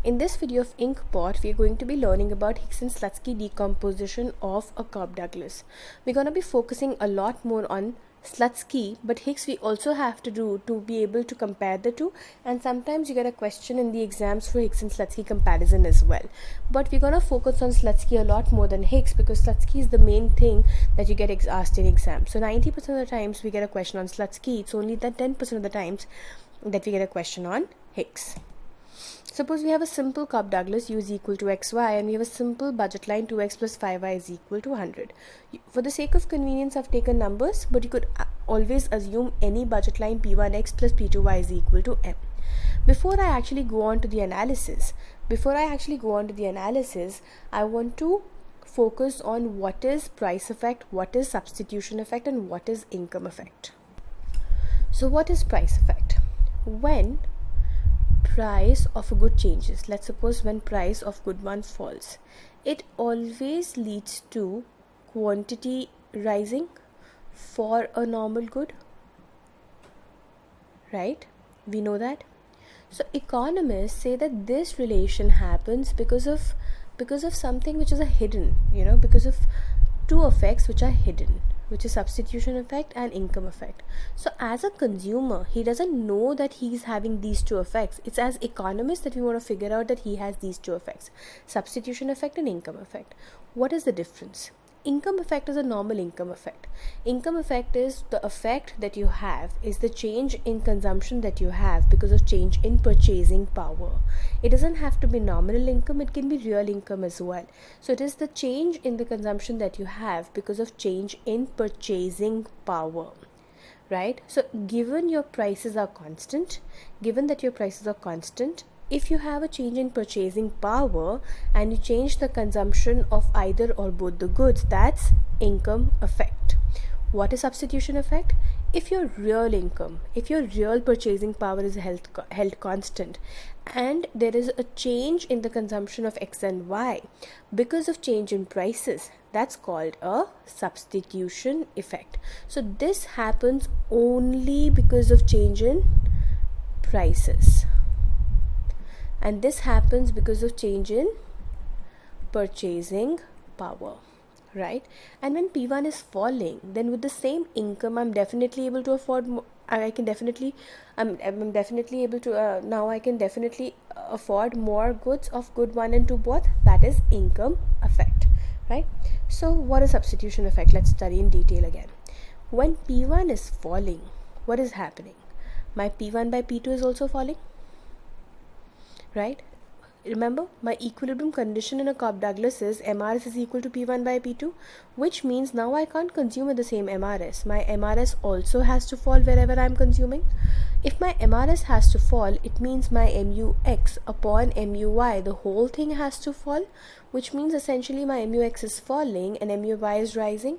In this video of Inkpot, we are going to be learning about Hicks and Slutsky decomposition of a Cobb-Douglas. We're going to be focusing a lot more on Slutsky, but Hicks we also have to do to be able to compare the two, and sometimes you get a question in the exams for Hicks and Slutsky comparison as well. But we're going to focus on Slutsky a lot more than Hicks because Slutsky is the main thing that you get asked in exams. So 90% of the times we get a question on Slutsky, it's only that 10% of the times that we get a question on Hicks. Suppose we have a simple Cobb-Douglas u is equal to xy and we have a simple budget line 2x plus 5y is equal to 100. For the sake of convenience, I've taken numbers, but you could always assume any budget line p1x plus p2y is equal to m. Before I actually go on to the analysis, I want to focus on what is price effect, what is substitution effect, and what is income effect. So what is price effect? When price of a good changes, let's suppose when price of good one falls, it always leads to quantity rising for a normal good, right? We know that. So economists say that this relation happens because of something which is a hidden, because of two effects which are hidden, which is substitution effect and income effect. So as a consumer, he doesn't know that he's having these two effects. It's as economists that we want to figure out that he has these two effects, substitution effect and income effect. What is the difference? Income effect is a normal income effect. Income effect is the effect that you have, is the change in consumption that you have because of change in purchasing power. It doesn't have to be nominal income, it can be real income as well. So it is the change in the consumption that you have because of change in purchasing power, right? So given your prices are constant, if you have a change in purchasing power and you change the consumption of either or both the goods, that's income effect. What is substitution effect? If your real purchasing power is held constant and there is a change in the consumption of X and Y because of change in prices, that's called a substitution effect. So this happens only because of change in prices. And this happens because of change in purchasing power, right? And when P1 is falling, then with the same income, I'm definitely able to afford more. I can definitely afford more goods of good 1 and 2 both. That is income effect, right? So what is substitution effect? Let's study in detail again. When P1 is falling, what is happening? My P1 by P2 is also falling, right? Remember, my equilibrium condition in a Cobb-Douglas is MRS is equal to P1 by P2, which means now I can't consume at the same MRS. My MRS also has to fall wherever I'm consuming. If my MRS has to fall, it means my MUX upon MUY, the whole thing has to fall, which means essentially my MUX is falling and MUY is rising,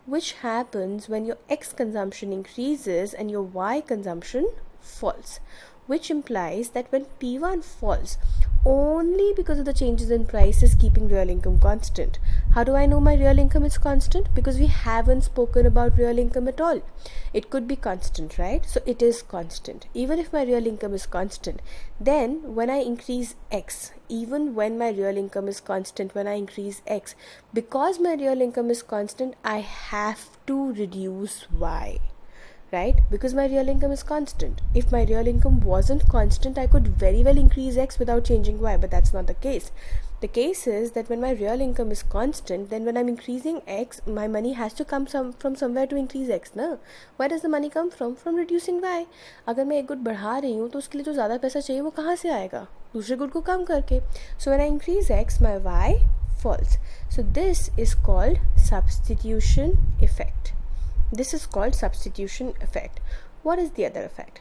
which happens when your X consumption increases and your Y consumption falls, which implies that when P1 falls, only because of the changes in prices keeping real income constant. How do I know my real income is constant? Because we haven't spoken about real income at all. It could be constant, right? So it is constant. Even if my real income is constant, then when I increase X, even when my real income is constant, when I increase X, because my real income is constant, I have to reduce Y, right? Because my real income is constant. If my real income wasn't constant, I could very well increase X without changing Y, but that's not the case. The case is that when my real income is constant, then when I'm increasing X, my money has to come from somewhere to increase X, na? Where does the money come from? From reducing Y. अगर मैं एक good बढ़ा रही हूँ तो उसके लिए जो ज़्यादा पैसा चाहिए वो कहाँ से आएगा? दूसरे गुड को कम करके. So when I increase X, my Y falls. So this is called substitution effect. This is called substitution effect. What is the other effect?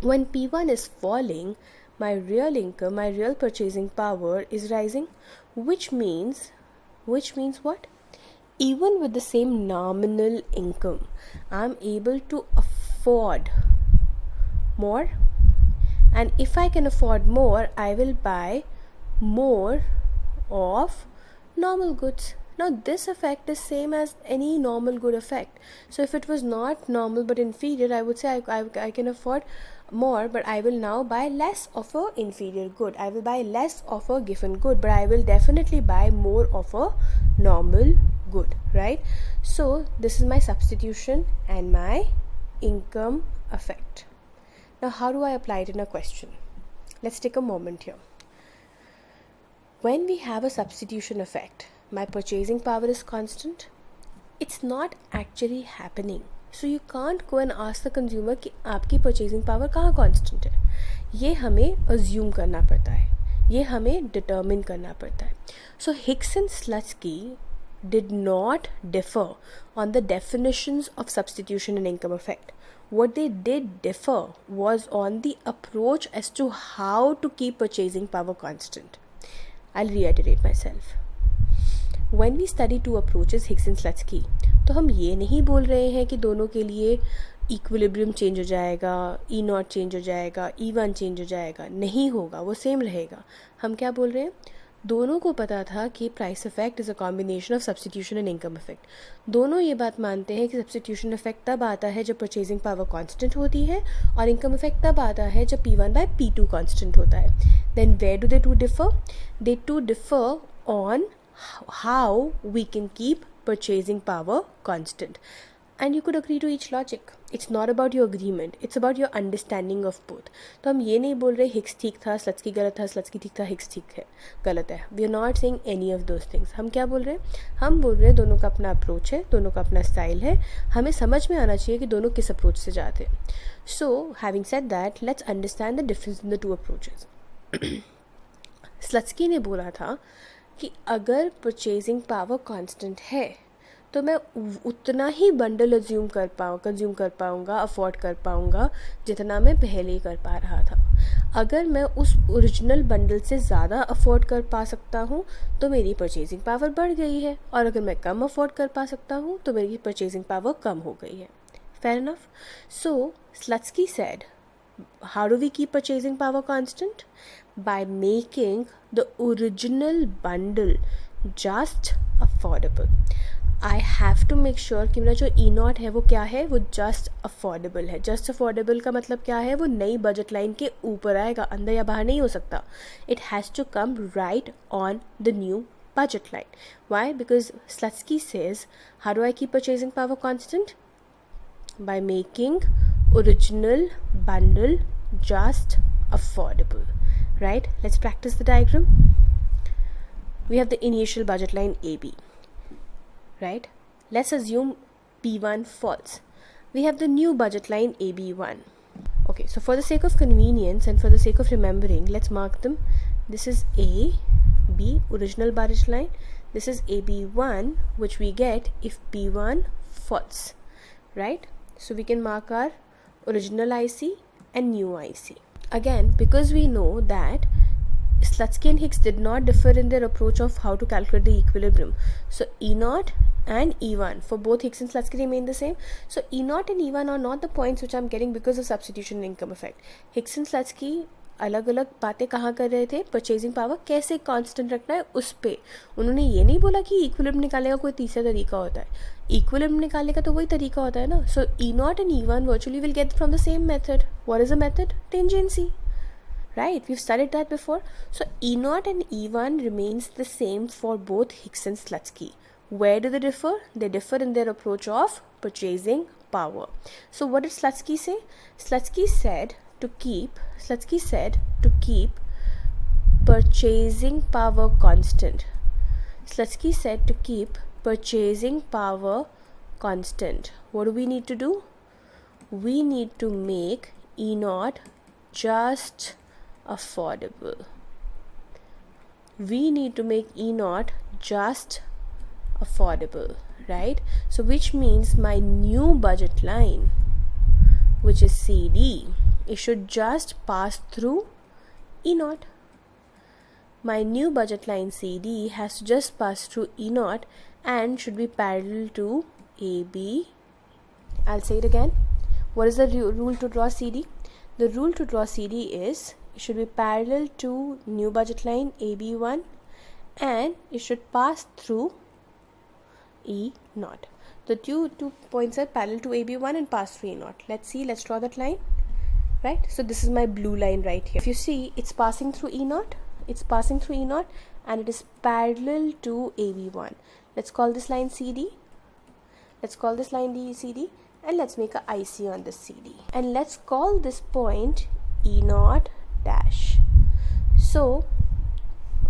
When P1 is falling, my real income, my real purchasing power is rising, which means what? Even with the same nominal income, I'm able to afford more. And if I can afford more, I will buy more of normal goods. Now this effect is same as any normal good effect. So if it was not normal but inferior, I would say I can afford more, but I will now buy less of a inferior good. I will buy less of a given good, but I will definitely buy more of a normal good, right? So this is my substitution and my income effect. Now how do I apply it in a question? Let's take a moment here. When we have a substitution effect, my purchasing power is constant. It's not actually happening. So you can't go and ask the consumer कि आपकी purchasing power कहाँ constant है. ये हमें assume करना पड़ता है, ये हमें determine करना पड़ता है. So Hicks and Slutsky did not differ on the definitions of substitution and income effect. What they did differ was on the approach as to how to keep purchasing power constant. I'll reiterate myself. When we study two approaches, Hicks and Slutsky, तो हम ये नहीं बोल रहे हैं कि दोनों के लिए इक्विलिब्रियम चेंज हो जाएगा, ई नॉट चेंज हो जाएगा, E1 चेंज हो जाएगा. नहीं होगा, वो सेम रहेगा. हम क्या बोल रहे हैं? दोनों को पता था कि price effect is a combination of substitution and income effect. दोनों ये बात मानते हैं कि सब्स्टिट्यूशन इफेक्ट तब आता है जब परचेजिंग पावर कांस्टेंट होती है और इनकम इफेक्ट तब आता है जब P1/P2 कांस्टेंट होता है. Then where do they two differ? They two differ on how we can keep purchasing power constant. And you could agree to each logic. It's not about your agreement, it's about your understanding of both. तो हम ये नहीं बोल रहे Hicks ठीक था, स्लट्सकी गलत था, स्लट्सकी ठीक था, हिक्स ठीक है, गलत है. We are not saying any of those things. हम क्या बोल रहे हैं? हम बोल रहे हैं दोनों का अपना अप्रोच है, दोनों का अपना स्टाइल है. हमें समझ में आना चाहिए कि दोनों किस अप्रोच से जाते हैं. So having said that, let's understand the difference in the two approaches. Slutsky ने बोला था कि अगर परचेजिंग पावर कांस्टेंट है तो मैं उतना ही बंडल कंज्यूम कर पाऊँगा, अफोर्ड कर पाऊँगा जितना मैं पहले ही कर पा रहा था. अगर मैं उस ओरिजिनल बंडल से ज़्यादा अफोर्ड कर पा सकता हूँ तो मेरी परचेजिंग पावर बढ़ गई है, और अगर मैं कम अफोर्ड कर पा सकता हूँ तो मेरी परचेजिंग पावर कम हो गई है. Fair enough. So Slutsky said, how do we keep purchasing power constant? By making the original bundle just affordable. I have to make sure कि मेरा जो E0 है वो क्या है, वो just affordable है. just affordable का मतलब क्या है? वो नई बजट लाइन के ऊपर आएगा, अंदर या बाहर नहीं हो सकता. It has to come right on the new budget line. Why? Because Slutsky says, how do I keep purchasing power constant? By making original bundle just affordable. Right? Let's practice the diagram. We have the initial budget line AB. Right? Let's assume P1 false. We have the new budget line AB1. Okay, so for the sake of convenience and for the sake of remembering, let's mark them. This is A, B, original budget line. This is AB1, which we get if P1 false. Right? So we can mark our original IC and new IC. Again, because we know that Slutsky and Hicks did not differ in their approach of how to calculate the equilibrium. So E0 and E1 for both Hicks and Slutsky remain the same. So E0 and E1 are not the points which I'm getting because of substitution and income effect. Hicks and Slutsky अलग अलग बातें कहाँ कर रहे थे? Purchasing power कैसे constant रखना है उस पे. उन्होंने ये नहीं बोला कि इक्विलिब्रियम निकालने का कोई तीसरा तरीका होता है. इक्विलिब्रियम निकालने का तो वही तरीका होता है ना. सो E0 and E1 virtually will get from the same method. What is the method? Tangency. Right? We've studied that before. So E0 and E1 remains the same for both Hicks and Slutsky. Where do they differ? They differ in their approach of purchasing power. So what did Slutsky say? Slutsky said to keep purchasing power constant. Slutsky said to keep purchasing power constant. What do we need to do? We need to make E0 just affordable. We need to make E0 just affordable, right? So which means my new budget line, which is CD, it should just pass through E0. My new budget line CD has to just pass through E0 and should be parallel to AB. I'll say it again. What is the rule to draw CD? The rule to draw CD is it should be parallel to new budget line AB1 and it should pass through E0. The two points are parallel to AB1 and pass through E0. Let's see, let's draw that line. right? So this is my blue line right here. If you see, it's passing through E0, and it is parallel to AB1. Let's call this line CD. Let's call this line CD, and let's make a IC on this CD. And let's call this point E0 dash. So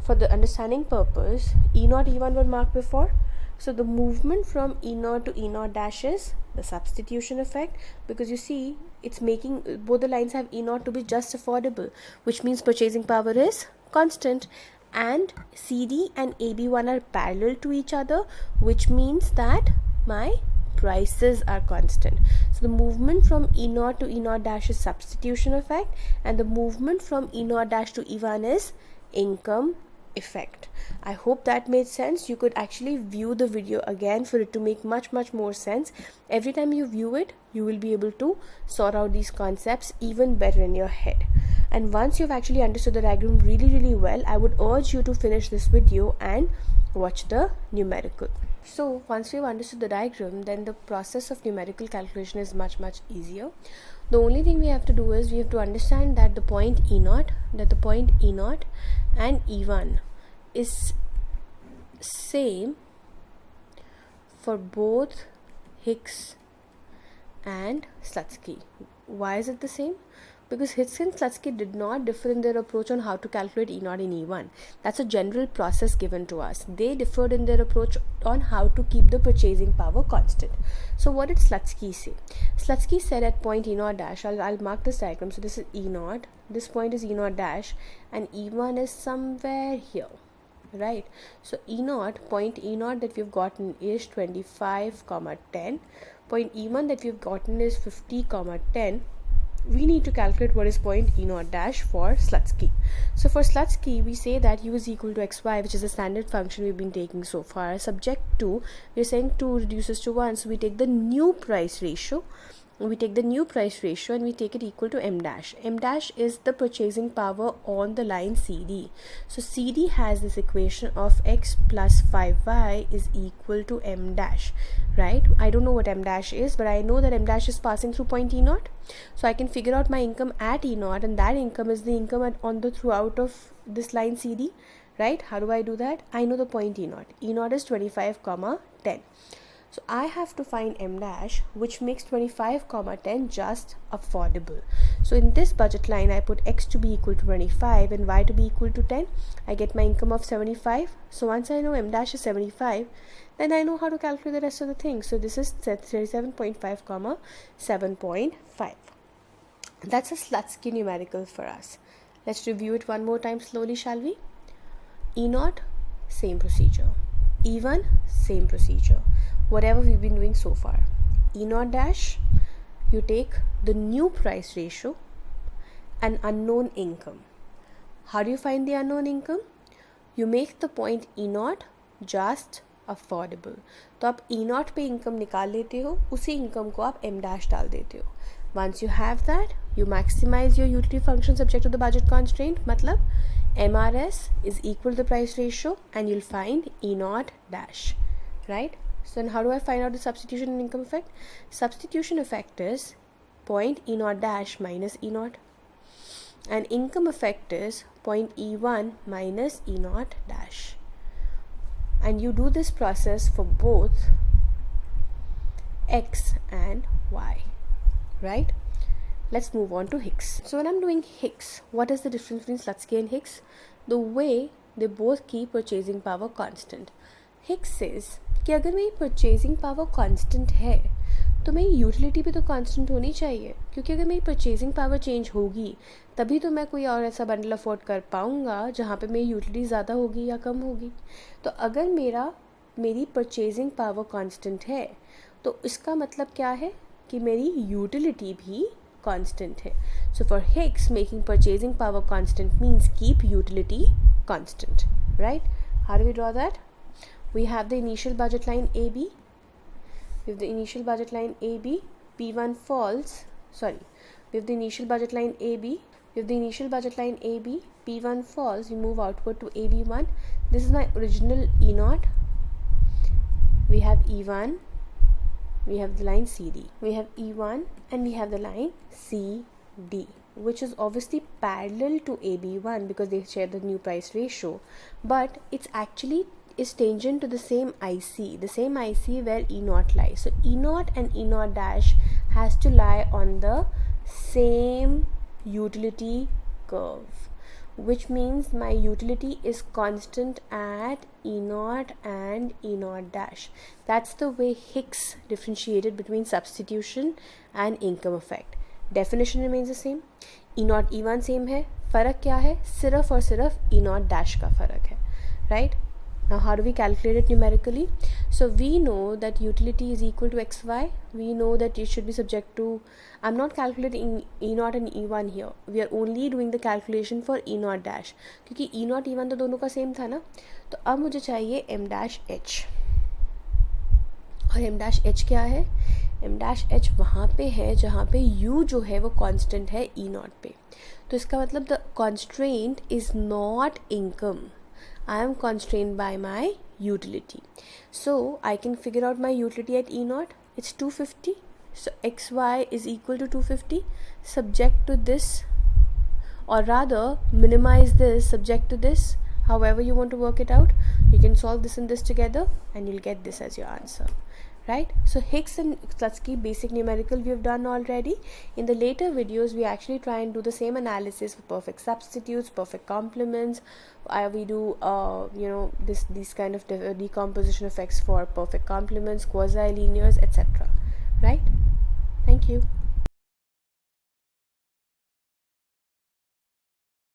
for the understanding purpose, E0, E1 were marked before. So the movement from E0 to E0 dash is the substitution effect, because you see it's making both the lines have E0 to be just affordable, which means purchasing power is constant, and CD and AB1 are parallel to each other, which means that my prices are constant. So the movement from E0 to E0 dash is substitution effect, and the movement from E0 dash to E1 is income effect. I hope that made sense. You could actually view the video again for it to make much more sense. Every time you view it, you will be able to sort out these concepts even better in your head. And once you've actually understood the diagram really well, I would urge you to finish this video and watch the numerical. So once we've understood the diagram, then the process of numerical calculation is much easier. The only thing we have to do is we have to understand that the point E0 and E1 is same for both Hicks and Slutsky. Why is it the same? Because Hicks and Slutsky did not differ in their approach on how to calculate E0 and E1. That's a general process given to us. They differed in their approach on how to keep the purchasing power constant. So what did Slutsky say? Slutsky said at point E0 dash, I'll mark this diagram. So this is E0, this point is E0 dash, and E1 is somewhere here, right? So point E0 that we've gotten is 25, 10. Point E1 that we've gotten is 50, 10. We need to calculate what is point E0 dash for Slutsky. So for Slutsky, we say that u is equal to xy, which is the standard function we've been taking so far. Subject to, we're saying 2 reduces to 1, so we take the new price ratio. And we take it equal to m dash. M dash is the purchasing power on the line CD. So CD has this equation of x plus 5y is equal to m dash, right? I don't know what m dash is, but I know that m dash is passing through point E0. So I can figure out my income at E0, and that income is the income on the throughout of this line CD, right? How do I do that? I know the point E0. E0 is 25, 10. So I have to find m dash, which makes 25, 10 just affordable. So in this budget line, I put x to be equal to 25 and y to be equal to 10. I get my income of 75. So once I know m dash is 75, then I know how to calculate the rest of the things. So this is 37.5, 7.5. That's a Slutsky numerical for us. Let's review it one more time slowly, shall we? E0, same procedure. E1, same procedure. Whatever we've been doing so far. E0 dash, you take the new price ratio and unknown income. How do you find the unknown income? You make the point E0 just affordable. तो आप E0 पे income निकाल लेते हो, उसी income को आप m dash डाल देते हो. Once you have that, you maximize your utility function subject to the budget constraint. मतलब MRS is equal to the price ratio, and you'll find E0 dash, right? So then how do I find out the substitution and income effect? Substitution effect is point E0 dash minus E0, and income effect is point E1 minus E0 dash. And you do this process for both X and Y, right? Let's move on to Hicks. So when I'm doing Hicks, what is the difference between Slutsky and Hicks? The way they both keep purchasing power constant. Hicks says कि अगर मेरी purchasing power constant है तो मेरी utility भी तो constant होनी चाहिए, क्योंकि अगर मेरी परचेजिंग पावर चेंज होगी तभी तो मैं कोई और ऐसा बंडल अफोर्ड कर पाऊँगा जहाँ पे मेरी यूटिलिटी ज़्यादा होगी या कम होगी. तो अगर मेरी परचेजिंग पावर कांस्टेंट है तो इसका मतलब क्या है कि मेरी यूटिलिटी भी कांस्टेंट है. So for Hicks, making purchasing power constant means keep utility constant, right? How do we draw that? We have the initial budget line AB. We have the initial budget line AB. P1 falls. Sorry. We have the initial budget line AB. We have the initial budget line AB. P1 falls. We move outward to AB1. This is my original E0. We have E1. We have the line CD. We have E1 and we have the line CD. which is obviously parallel to AB1 because they share the new price ratio, but it's actually is tangent to the same IC where E0 lies. So E0 and E0 dash has to lie on the same utility curve, which means my utility is constant at E0 and E0 dash. That's the way Hicks differentiated between substitution and income effect. Definition remains the same, E0 E1 same है, फ़र्क क्या है, सिर्फ और सिर्फ E0 dash का फ़र्क है, right? Now how do we calculate it numerically? So we know that utility is equal to xy. We know that it should be subject to, I'm not calculating E0 and E1 here. We are only doing the calculation for E0 dash. क्योंकि E0 E1 तो दोनों का same था ना, तो अब मुझे चाहिए M dash H. और M dash H क्या है? M dash H वहाँ पे है जहाँ पे U जो है वो constant है E0 पे. तो इसका मतलब the constraint is not income. I am constrained by my utility. So I can figure out my utility at E0. It's 250. So xy is equal to 250 subject to this, or rather minimize this subject to this. However you want to work it out, you can solve this and this together and you'll get this as your answer. Right? So Hicks and Slutsky basic numerical we have done already. In the later videos we actually try and do the same analysis for perfect substitutes, perfect complements. We do these kind of decomposition effects for perfect complements, quasi-linears, etc. Right? Thank you.